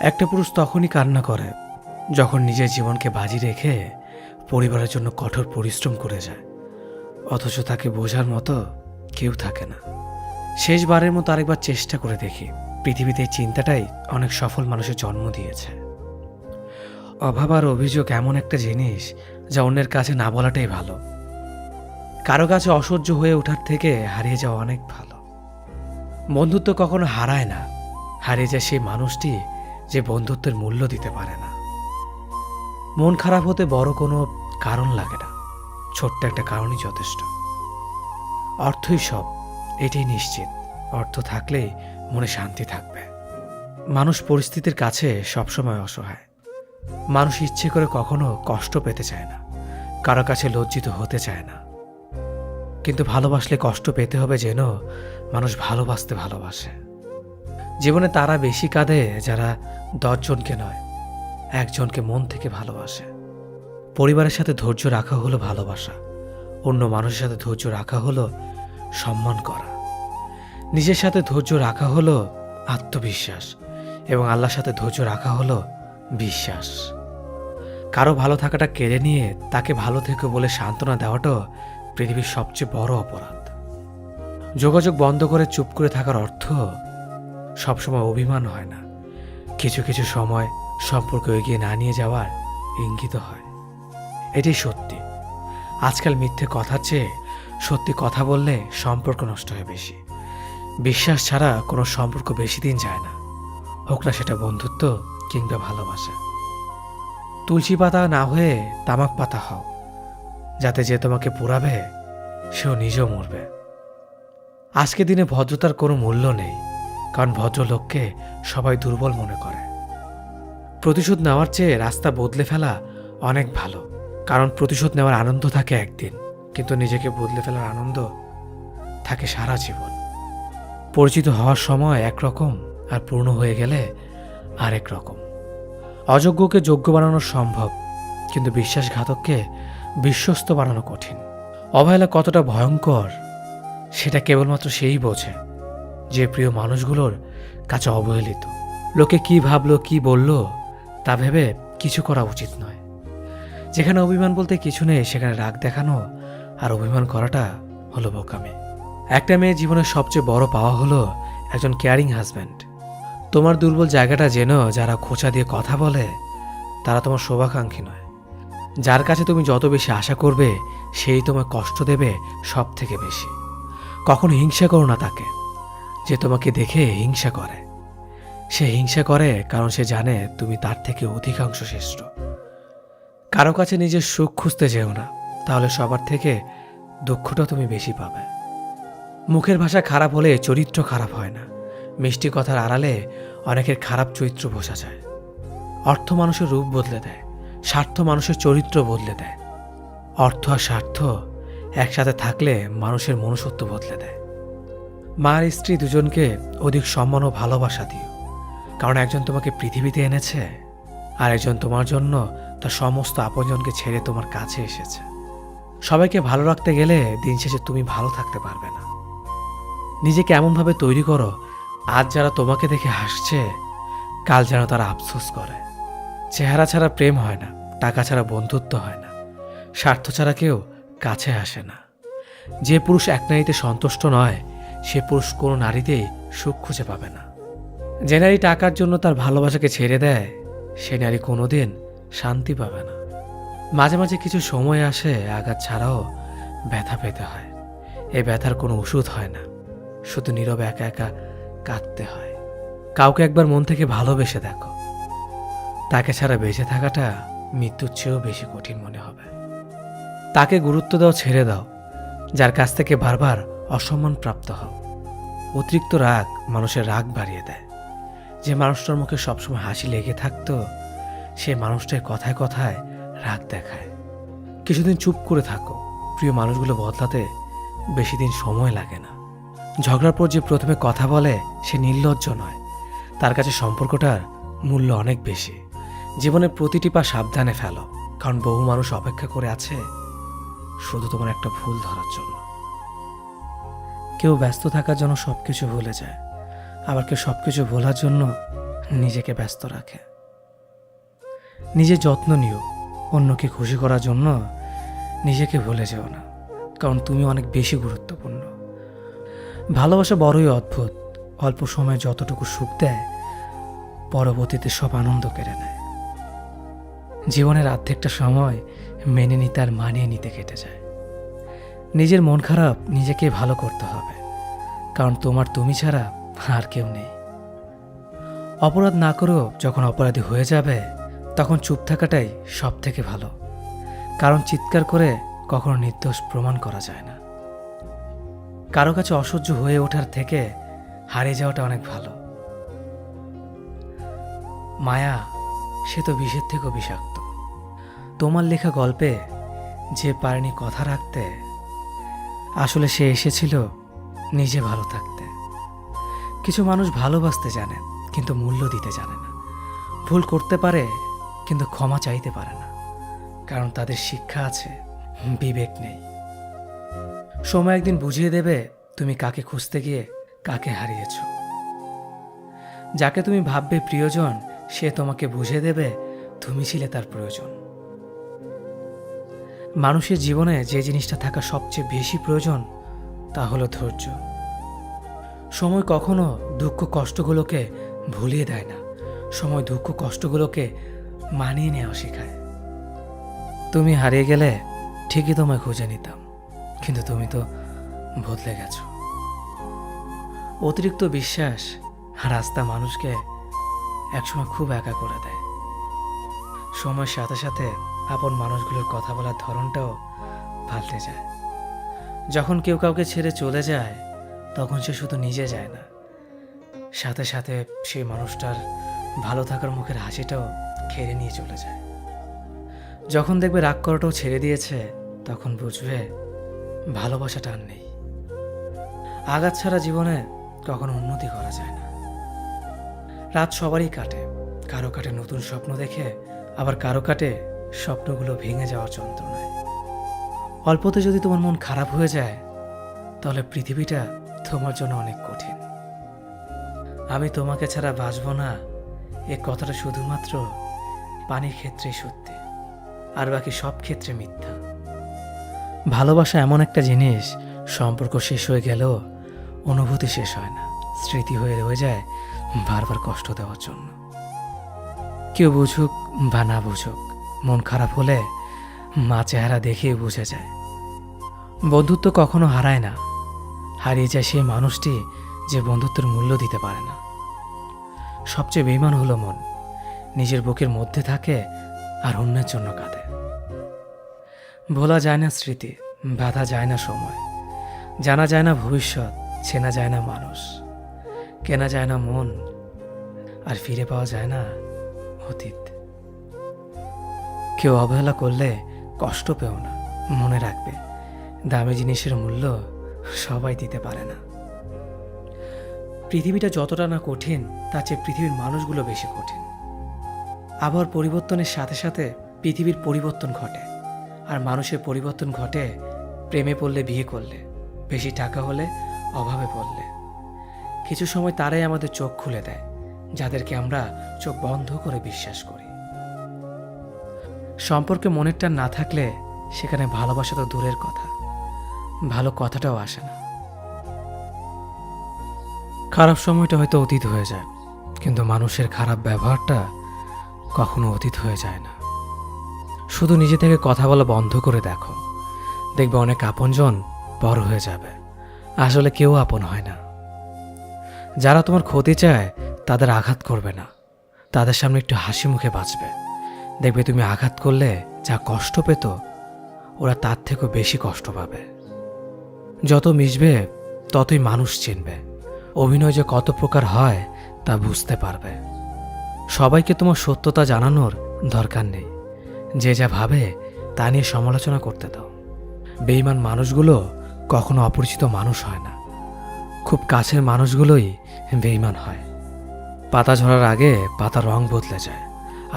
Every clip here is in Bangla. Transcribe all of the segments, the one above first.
একটা পুরুষ তখনই কান্না করে যখন নিজের জীবনকে বাজি রেখে পরিবারের জন্য কঠোর পরিশ্রম করে যায়, অথচ তাকে বোঝার মতো কেউ থাকে না। শেষবারের মতো আরেকবার চেষ্টা করে দেখি। পৃথিবীতে এই চিন্তাটাই অনেক সফল মানুষের জন্ম দিয়েছে। অভাব আর অভিযোগ এমন একটা জিনিস যা অন্যের কাছে না বলাটাই ভালো। কারো কাছে অসহ্য হয়ে ওঠার থেকে হারিয়ে যাওয়া অনেক ভালো। বন্ধুত্ব কখনো হারায় না, হারিয়ে যায় সেই মানুষটি যে বন্ধুত্বের মূল্য দিতে পারে না। মন খারাপ হতে বড় কোনো কারণ লাগে না, ছোট্ট একটা কারণই যথেষ্ট। অর্থই সব, এটাই নিশ্চিত। অর্থ থাকলেই মনে শান্তি থাকবে। মানুষ পরিস্থিতির কাছে সবসময় অসহায়। মানুষ ইচ্ছে করে কখনো কষ্ট পেতে চায় না, কারো কাছে লজ্জিত হতে চায় না। কিন্তু ভালোবাসলে কষ্ট পেতে হবে যেন মানুষ ভালোবাসতে ভালোবাসে। জীবনে তারা বেশি কাঁদে যারা 10 জনকে নয়, একজনকে মন থেকে ভালোবাসে। পরিবারের সাথে ধৈর্য রাখা হলো ভালোবাসা, অন্য মানুষের সাথে ধৈর্য রাখা হলো সম্মান করা, নিজের সাথে ধৈর্য রাখা হলো আত্মবিশ্বাস, এবং আল্লাহর সাথে ধৈর্য রাখা হলো বিশ্বাস। কারো ভালো থাকাটা কেড়ে নিয়ে তাকে ভালো থেকো বলে সান্ত্বনা দেওয়াটাও পৃথিবীর সবচেয়ে বড় অপরাধ। যোগাযোগ বন্ধ করে চুপ করে থাকার অর্থ সবসময় অভিমান হয় না, কিছু কিছু সময় সম্পর্ক এগিয়ে না নিয়ে যাওয়ার ইঙ্গিত হয়। এটাই সত্যি। আজকাল মিথ্যে কথার চেয়ে সত্যি কথা বললে সম্পর্ক নষ্ট হয় বেশি। বিশ্বাস ছাড়া কোনো সম্পর্ক বেশি দিন যায় না, হোক না সেটা বন্ধুত্ব কিংবা ভালোবাসা। তুলসী পাতা না হয়ে তামাক পাতা হও, যাতে যে তোমাকে পোড়াবে সেও নিজেও মরবে। আজকে দিনে ভদ্রতার কোনো মূল্য নেই, কারণ ভদ্রলোককে সবাই দুর্বল মনে করে। প্রতিশোধ নেওয়ার চেয়ে রাস্তা বদলে ফেলা অনেক ভালো, কারণ প্রতিশোধ নেওয়ার আনন্দ থাকে একদিন, কিন্তু নিজেকে বদলে ফেলার আনন্দ থাকে সারা জীবন। পরিচিত হওয়ার সময় একরকম, আর পূর্ণ হয়ে গেলে আরেক রকম। অযোগ্যকে যোগ্য বানানো সম্ভব, কিন্তু বিশ্বাসঘাতককে বিশ্বস্ত বানানো কঠিন। অবহেলা কতটা ভয়ঙ্কর সেটা কেবলমাত্র সেই বোঝে যে প্রিয় মানুষগুলোর কাছে অবহেলিত। লোকে কি ভাবলো কি বলল তা ভেবে কিছু করা উচিত নয়। যেখানে অভিমান বলতে কিছু নেই সেখানে রাগ দেখানো আর অভিমান করাটা হলো বোকামি। একটা মেয়ের জীবনের সবচেয়ে বড় পাওয়া হলো একজন কেয়ারিং হাজব্যান্ড। তোমার দুর্বল জায়গাটা যেন যারা খোঁচা দিয়ে কথা বলে তারা তোমার শুভাকাঙ্ক্ষী নয়। যার কাছে তুমি যত বেশি আশা করবে সেই তোমায় কষ্ট দেবে সব থেকে বেশি। কখনো হিংসা করো না তাকে যে তোমাকে দেখে হিংসা করে। সে হিংসা করে কারণ সে জানে তুমি তার থেকে অধিকাংশ শ্রেষ্ঠ। কারো কাছে নিজের সুখ খুঁজতে যেও না, তাহলে সবার থেকে দুঃখটা তুমি বেশি পাবে। মুখের ভাষা খারাপ হলে চরিত্র খারাপ হয় না। মিষ্টি কথার আড়ালে অনেকের খারাপ চরিত্র বোঝা যায়। অর্থ মানুষের রূপ বদলে দেয়, স্বার্থ মানুষের চরিত্র বদলে দেয়। অর্থ আর স্বার্থ একসাথে থাকলে মানুষের মনুষ্যত্ব বদলে দেয়। মা আর স্ত্রী দুজনকে অধিক সম্মান ও ভালোবাসা দিও, কারণ একজন তোমাকে পৃথিবীতে এনেছে আর একজন তোমার জন্য তার সমস্ত আপনজনকে ছেড়ে তোমার কাছে এসেছে। সবাইকে ভালো রাখতে গেলে দিন শেষে তুমি ভালো থাকতে পারবে না। নিজেকে এমনভাবে তৈরি করো আজ যারা তোমাকে দেখে হাসছে কাল যেন তারা আফসোস করে। চেহারা ছাড়া প্রেম হয় না, টাকা ছাড়া বন্ধুত্ব হয় না, স্বার্থ ছাড়া কেউ কাছে আসে না। যে পুরুষ এক নারীতে সন্তুষ্ট নয় সে পুরুষ কোনো নারীতেই সুখ খুঁজে পাবে না। যে নারী টাকার জন্য তার ভালোবাসাকে ছেড়ে দেয় সে নারী কোনোদিন শান্তি পাবে না। মাঝে মাঝে কিছু সময় আসে আঘাত ছাড়াও ব্যথা পেতে হয়। এই ব্যথার কোনো ওষুধ হয় না, শুধু নীরবে একা একা কাঁদতে হয়। কাউকে একবার মন থেকে ভালোবেসে দেখো, তাকে ছাড়া বেঁচে থাকাটা মৃত্যুর চেয়েও বেশি কঠিন মনে হবে। তাকে গুরুত্ব দাও, ছেড়ে দাও যার কাছ থেকে বারবার অসম্মান প্রাপ্ত হও। অতিরিক্ত রাগ মানুষের রাগ বাড়িয়ে দেয়। যে মানুষটার মুখে সবসময় হাসি লেগে থাকতো সে মানুষটার কথায় কথায় রাগ দেখায়। কিছুদিন চুপ করে থাকো, প্রিয় মানুষগুলো বদলাতে বেশি দিন সময় লাগে না। ঝগড়ার পর যে প্রথমে কথা বলে সে নির্লজ্জ নয়, তার কাছে সম্পর্কটার মূল্য অনেক বেশি। জীবনের প্রতিটি পা সাবধানে ফেলো, কারণ বহু মানুষ অপেক্ষা করে আছে শুধু তোমার একটা ভুল ধরার জন্য। কেউ ব্যস্ত থাকার জন্য সবকিছু ভুলে যায়, আবার কেউ সবকিছু ভোলার জন্য নিজেকে ব্যস্ত রাখে। নিজের যত্ন নিও, অন্যকে খুশি করার জন্য নিজেকে ভুলে যেও না, কারণ তুমি অনেক বেশি গুরুত্বপূর্ণ। ভালোবাসা বড়ই অদ্ভুত, অল্প সময়ে যতটুকু সুখ দেয় পরবর্তীতে সব আনন্দ কেড়ে নেয়। জীবনের অর্ধেকটা সময় মেনে নিতে আর মানিয়ে নিতে কেটে যায়। নিজের মন খারাপ নিজেকে ভালো করতে হবে, কারণ তোমার তুমি ছাড়া আর কেউ নেই। অপরাধ না করেও যখন অপরাধী হয়ে যাবে তখন চুপ থাকাটাই সব থেকে ভালো, কারণ চিৎকার করে কখনো নির্দোষ প্রমাণ করা যায় না। কারো কাছে অসহ্য হয়ে ওঠার থেকে হারিয়ে যাওয়াটা অনেক ভালো। মায়া সে তো বিষের থেকেও বিষাক্ত। তোমার লেখা গল্পে যে পারেনি কথা রাখতে, আসলে সে এসেছিল নিজে ভালো থাকতে। কিছু মানুষ ভালোবাসতে জানে কিন্তু মূল্য দিতে জানে না। ভুল করতে পারে কিন্তু ক্ষমা চাইতে পারে না, কারণ তাদের শিক্ষা আছে, বিবেক নেই। সময় একদিন বুঝিয়ে দেবে তুমি কাকে খুঁজতে গিয়ে কাকে হারিয়েছ। যাকে তুমি ভাববে প্রিয়জন, সে তোমাকে বুঝিয়ে দেবে তুমি ছিলে তার প্রয়োজন। মানুষের জীবনে যে জিনিসটা থাকা সবচেয়ে বেশি প্রয়োজন তা হলো ধৈর্য। সময় কখনো দুঃখ কষ্টগুলোকে ভুলিয়ে দেয় না, সময় দুঃখ কষ্টগুলোকে মানিয়ে নেওয়া শেখায়। তুমি হারিয়ে গেলে ঠিকই তোমায় খুঁজে নিতাম, কিন্তু তুমি তো বদলে গেছো। অতিরিক্ত বিশ্বাস আর আস্থা মানুষকে একসময় খুব একা করে দেয়। সময়ের সাথে সাথে আপন মানুষগুলোর কথা বলার ধরনটাও পাল্টে যায়। যখন কেউ কাউকে ছেড়ে চলে যায় তখন সে শুধু নিজে যায় না, সাথে সাথে সেই মানুষটার ভালো থাকার মুখের হাসিটাও কেড়ে নিয়ে চলে যায়। যখন দেখবে রাগ করাটাও ছেড়ে দিয়েছে তখন বুঝবে ভালোবাসাটা আর নেই। আঘাত ছাড়া জীবনে কখনো উন্নতি করা যায় না। রাত সবারই কাটে, কারো কাটে নতুন স্বপ্ন দেখে, আবার কারো কাটে স্বপ্নগুলো ভেঙে যাওয়ার যন্ত্রণায়। অল্পতে যদি তোমার মন খারাপ হয়ে যায় তাহলে পৃথিবীটা তোমার জন্য অনেক কঠিন। আমি তোমাকে ছাড়া বাঁচব না, এ কথাটা শুধুমাত্র পানির ক্ষেত্রেই সত্যি, আর বাকি সব ক্ষেত্রে মিথ্যা। ভালোবাসা এমন একটা জিনিস, সম্পর্ক শেষ হয়ে গেলেও অনুভূতি শেষ হয় না, স্মৃতি হয়ে রয়ে যায় বারবার কষ্ট দেওয়ার জন্য। কেউ বুঝুক বা না বুঝুক, মন খারাপ হলে মা চেহারা দেখেই বুঝে যায়। বন্ধুত্ব কখনো হারায় না, হারিয়ে যায় সেই মানুষটি যে বন্ধুত্বের মূল্য দিতে পারে না। সবচেয়ে বেঈমান হলো মন, নিজের বুকের মধ্যে থাকে আর অন্যের জন্য কাঁদে। ভোলা যায় না স্মৃতি, বাধা যায় না সময়, জানা যায় না ভবিষ্যৎ, চেনা যায় না মানুষ, কেনা যায় না মন, আর ফিরে পাওয়া যায় না অতীত। কেউ অবহেলা করলে কষ্ট পেও না, মনে রাখবে দামি জিনিসের মূল্য সবাই দিতে পারে না। পৃথিবীটা যতটা না কঠিন তার চেয়ে পৃথিবীর মানুষগুলো বেশি কঠিন। আবহাওয়ার পরিবর্তনের সাথে সাথে পৃথিবীর পরিবর্তন ঘটে, আর মানুষের পরিবর্তন ঘটে প্রেমে পড়লে, বিয়ে করলে, বেশি টাকা হলে, অভাবে পড়লে। কিছু সময় তারাই আমাদের চোখ খুলে দেয়, যাদেরকে আমরা চোখ বন্ধ করে বিশ্বাস করি। সম্পর্কে মনের টান না থাকলে সেখানে ভালোবাসা তো দূরের কথা, ভালো কথাটাও আসে না। খারাপ সময়টা হয়তো অতীত হয়ে যায়, কিন্তু মানুষের খারাপ ব্যবহারটা কখনো অতীত হয়ে যায় না। শুধু নিজে থেকে কথা বলা বন্ধ করে দেখো, দেখবে অনেক আপনজন বড় হয়ে যাবে। আসলে কেউ আপন হয় না। যারা তোমার ক্ষতি চায় তাদের আঘাত করবে না, তাদের সামনে একটু হাসি মুখে বাঁচবে। দেখবে তুমি আঘাত করলে যা কষ্ট পেত ওরা তার থেকেও বেশি কষ্ট পাবে। যত মিশবে ততই মানুষ চিনবে, অভিনয় যে কত প্রকার হয় তা বুঝতে পারবে। সবাইকে তোমার সত্যতা জানানোর দরকার নেই, যে যা ভাবে তা নিয়ে সমালোচনা করতে দাও। বেঈমান মানুষগুলো কখনো অপরিচিত মানুষ হয় না, খুব কাছের মানুষগুলোই বেঈমান হয়। পাতা ঝরার আগে পাতার রং বদলে যায়,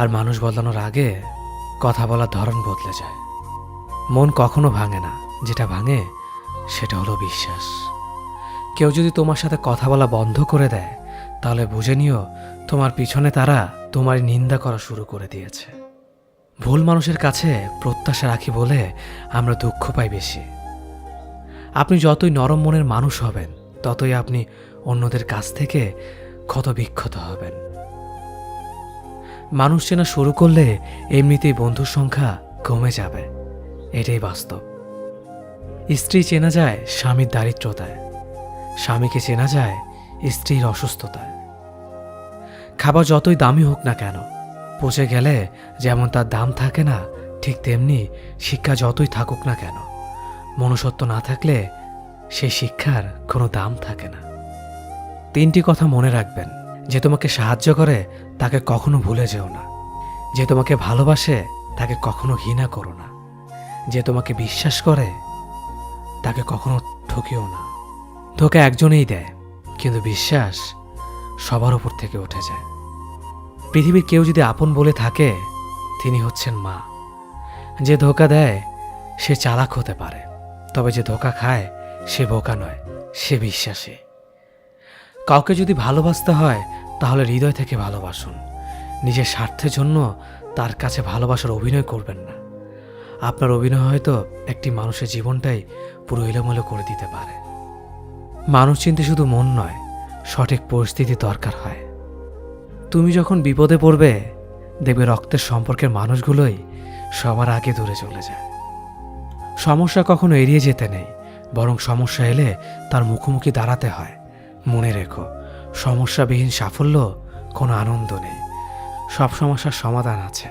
আর মানুষ বদলানোর আগে কথা বলার ধরন বদলে যায়। মন কখনো ভাঙে না, যেটা ভাঙে সেটা হলো বিশ্বাস। কেউ যদি তোমার সাথে কথা বলা বন্ধ করে দেয় তাহলে বুঝে নিও তোমার পিছনে তারা তোমার নিন্দা করা শুরু করে দিয়েছে। ভুল মানুষের কাছে প্রত্যাশা রাখি বলে আমরা দুঃখ পাই বেশি। আপনি যতই নরম মনের মানুষ হবেন, ততই আপনি অন্যদের কাছ থেকে ক্ষতবিক্ষত হবেন। মানুষ চেনা শুরু করলে এমনিতেই বন্ধুর সংখ্যা কমে যাবে, এটাই বাস্তব। স্ত্রী চেনা যায় স্বামীর দারিদ্রতায়, স্বামীকে চেনা যায় স্ত্রীর অসুস্থতায়। খাবার যতই দামি হোক না কেন, পচে গেলে যেমন তার দাম থাকে না, ঠিক তেমনি শিক্ষা যতই থাকুক না কেন, মনুষ্যত্ব না থাকলে সেই শিক্ষার কোনো দাম থাকে না। 3টি কথা মনে রাখবেন। যে তোমাকে সাহায্য করে তাকে কখনো ভুলে যেও না। যে তোমাকে ভালোবাসে তাকে কখনো ঘৃণা করো না। যে তোমাকে বিশ্বাস করে তাকে কখনো ঠকিও না। ধোঁকা একজনেই দেয়, কিন্তু বিশ্বাস সবার উপর থেকে উঠে যায়। পৃথিবীর কেউ যদি আপন বলে থাকে, তিনি হচ্ছেন মা। যে ধোঁকা দেয় সে চালাক হতে পারে, তবে যে ধোঁকা খায় সে বোকা নয়, সে বিশ্বাসী। কাউকে যদি ভালোবাসতে হয় তাহলে হৃদয় থেকে ভালোবাসুন। নিজের স্বার্থের জন্য তার কাছে ভালোবাসার অভিনয় করবেন না। আপনার অভিনয় হয়তো একটি মানুষের জীবনটাই পুরো এলোমেলো করে দিতে পারে। মানুষ চিনতে শুধু মন নয়, সঠিক পরিস্থিতি দরকার হয়। তুমি যখন বিপদে পড়বে, দেখবে রক্তের সম্পর্কের মানুষগুলোই সবার আগে দূরে চলে যায়। সমস্যা কখনো এড়িয়ে যেতে নেই, বরং সমস্যা এলে তার মুখোমুখি দাঁড়াতে হয়। মনে রেখো, সমস্যাবিহীন সাফল্য কোনো আনন্দ নেই। সব সমস্যার সমাধান আছে।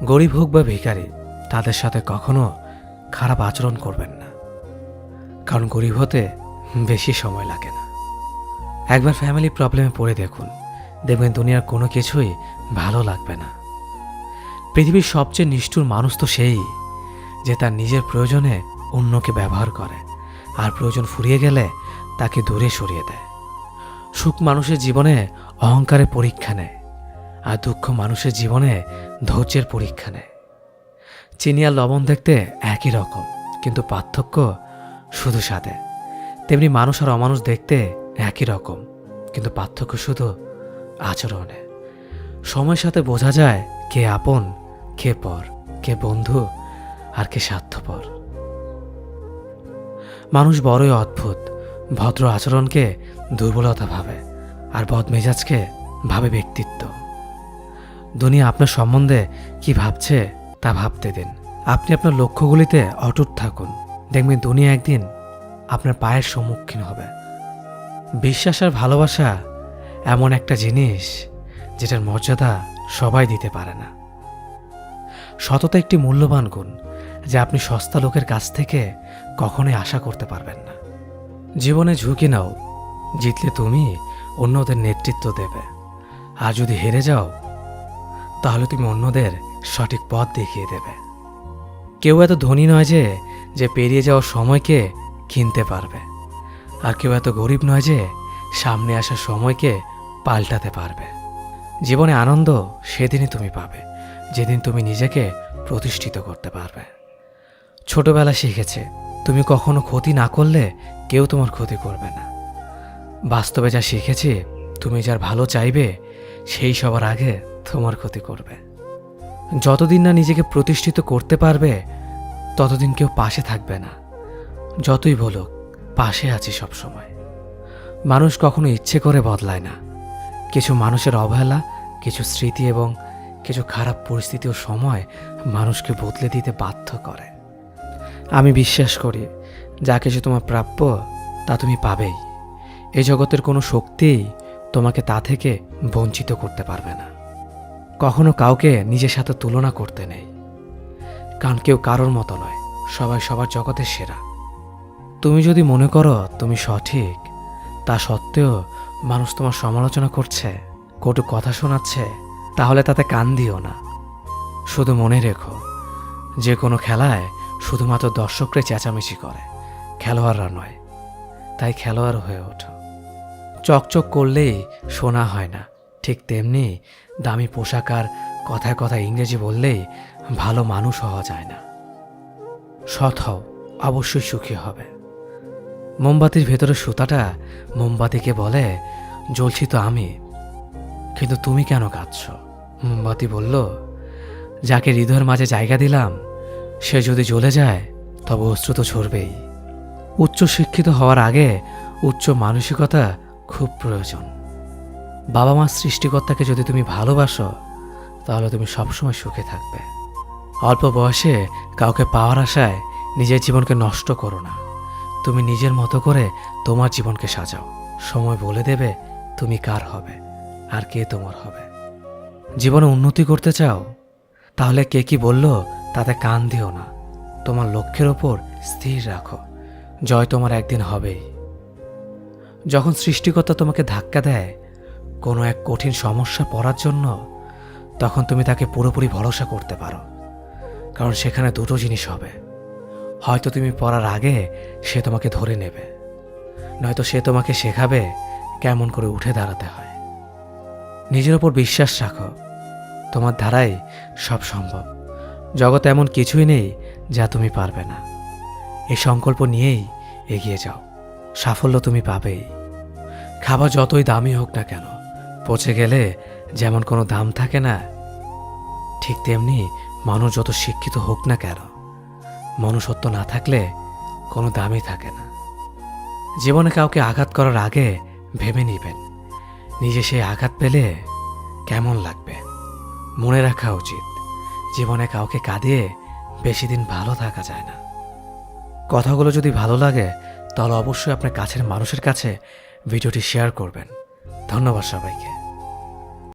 গরিব হোক বা ভিখারি, তাদের সাথে কখনো খারাপ আচরণ করবেন না, কারণ গরিব হতে বেশি সময় লাগে না। একবার ফ্যামিলি প্রবলেমে পড়ে দেখুন, দেখবেন দুনিয়ার কোনো কিছুই ভালো লাগবে না। পৃথিবীর সবচেয়ে নিষ্ঠুর মানুষ তো সেই, যে তার নিজের প্রয়োজনে অন্যকে ব্যবহার করে, আর প্রয়োজন ফুরিয়ে গেলে তাকে দূরে সরিয়ে দেয়। সুখ মানুষের জীবনে অহংকারের পরীক্ষা নেয়, আর দুঃখ মানুষের জীবনে ধৈর্যের পরীক্ষা নেয়। চিনি আর লবণ দেখতে একই রকম, কিন্তু পার্থক্য শুধু স্বাদে। তেমনি মানুষ আর অমানুষ দেখতে একই রকম, কিন্তু পার্থক্য শুধু আচরণে। সময়ের সাথে বোঝা যায় কে আপন, কে পর, কে বন্ধু আর কে স্বার্থপর। মানুষ বড়ই অদ্ভুত। ভদ্র আচরণকে দুর্বলতা ভাবে, আর বদমেজাজকে ভাবে ব্যক্তিত্ব। দুনিয়া আপনার সম্বন্ধে কি ভাবছে তা ভাবতে দিন। আপনি আপনার লক্ষ্যগুলিতে অটুট থাকুন, দেখবেন দুনিয়া একদিন আপনার পায়ের সম্মুখীন হবে। বিশ্বাস আর ভালোবাসা এমন একটা জিনিস যেটার মর্যাদা সবাই দিতে পারে না। সততা একটি মূল্যবান গুণ, যা আপনি সস্তা লোকের কাছ থেকে কখনোই আশা করতে পারবেন না। জীবনে ঝুঁকি নাও, জিতলে তুমি অন্যদের নেতৃত্ব দেবে, আর যদি হেরে যাও তাহলে তুমি অন্যদের সঠিক পথ দেখিয়ে দেবে। কেউ এত ধনী নয় যে পেরিয়ে যাওয়ার সময়কে কিনতে পারবে, আর কেউ এত গরিব নয় যে সামনে আসা সময়কে পাল্টাতে পারবে। জীবনে আনন্দ সেদিনই তুমি পাবে, যেদিন তুমি নিজেকে প্রতিষ্ঠিত করতে পারবে। ছোটবেলা শিখেছে, তুমি কখনো ক্ষতি না করলে কেউ তোমার ক্ষতি করবে না। বাস্তবে যা শিখেছি, তুমি যার ভালো চাইবে সেই সবার আগে তোমার ক্ষতি করবে। যতদিন না নিজেকে প্রতিষ্ঠিত করতে পারবে, ততদিন কেউ পাশে থাকবে না। যতই বলুক, পাশে আছি সব সময়। মানুষ কখনো ইচ্ছে করে বদলায় না। কিছু মানুষের অবহেলা, কিছু স্মৃতি এবং কিছু খারাপ পরিস্থিতি ও সময় মানুষকে বদলে দিতে বাধ্য করে। আমি বিশ্বাস করি, যা কিছু তোমার প্রাপ্য তা তুমি পাবেই। এই জগতের কোনো শক্তিই তোমাকে তা থেকে বঞ্চিত করতে পারবে না। কখনো কাউকে নিজের সাথে তুলনা করতে নেই, কারণ কেউ কারোর মতো নয়, সবাই সবার জগতের সেরা। তুমি যদি মনে করো তুমি সঠিক, তা সত্ত্বেও মানুষ তোমার সমালোচনা করছে, কটু কথা শোনাচ্ছে, তাহলে তাতে কান দিও না। শুধু মনে রেখো, যে কোনো খেলায় শুধুমাত্র দর্শকরা চেঁচামেচি করে, খেলোয়াড়রা নয়। তাই খেলোয়াড় হয়ে ওঠো। চকচক করলেই শোনা হয় না, ঠিক তেমনি দামি পোশাক আর কথায় কথায় ইংরেজি বললেই ভালো মানুষ হওয়া যায় না। সৎ হও, অবশ্যই সুখী হবে। মোমবাতির ভেতরে সুতাটা মোমবাতিকে বলে, জ্বলছি তো আমি, কিন্তু তুমি কেন কাঁদছ? মোমবাতি বলল, যাকে হৃদয়ের মাঝে জায়গা দিলাম সে যদি জ্বলে যায় তবে অশ্রু তো ঝরবেই। উচ্চ শিক্ষিত হওয়ার আগে উচ্চ মানসিকতা খুব প্রয়োজন। বাবা মার সৃষ্টিকর্তাকে যদি তুমি ভালোবাসো তাহলে তুমি সবসময় সুখে থাকবে। অল্প বয়সে কাউকে পাওয়ার আশায় নিজের জীবনকে নষ্ট করো না। তুমি নিজের মতো করে তোমার জীবনকে সাজাও। সময় বলে দেবে তুমি কার হবে আর কে তোমার হবে। জীবনে উন্নতি করতে চাও? তাহলে কে কি বলল তাতে কান দিও না। তোমার লক্ষ্যের ওপর স্থির রাখো, জয় তোমার একদিন হবেই। যখন সৃষ্টিকর্তা তোমাকে ধাক্কা দেয় কোনো এক কঠিন সমস্যা পড়ার জন্য, তখন তুমি তাকে পুরোপুরি ভরসা করতে পারো। কারণ সেখানে দুটো জিনিস হবে, হয়তো তুমি পড়ার আগে সে তোমাকে ধরে নেবে, নয়তো সে তোমাকে শেখাবে কেমন করে উঠে দাঁড়াতে হয়। নিজের ওপর বিশ্বাস রাখো, তোমার দ্বারাই সব সম্ভব। জগতে এমন কিছুই নেই যা তুমি পারবে না। এই সংকল্প নিয়েই এগিয়ে যাও, সাফল্য তুমি পাবেই। খাবার যতই দামি হোক না কেন, পচে গেলে যেমন কোনো দাম থাকে না, ঠিক তেমনি মানুষ যত শিক্ষিত হোক না কেন, মনুষ্যত্ব না থাকলে কোনো দামই থাকে না। জীবনে কাউকে আঘাত করার আগে ভেবে নিবেন নিজে সেই আঘাত পেলে কেমন লাগবে। মনে রাখা উচিত, জীবনে কাউকে কাঁদিয়ে বেশি দিন ভালো থাকা যায় না। কথাগুলো যদি ভালো লাগে তাহলে অবশ্যই আপনার কাছের মানুষের কাছে ভিডিওটি শেয়ার করবেন। ধন্যবাদ সবাইকে।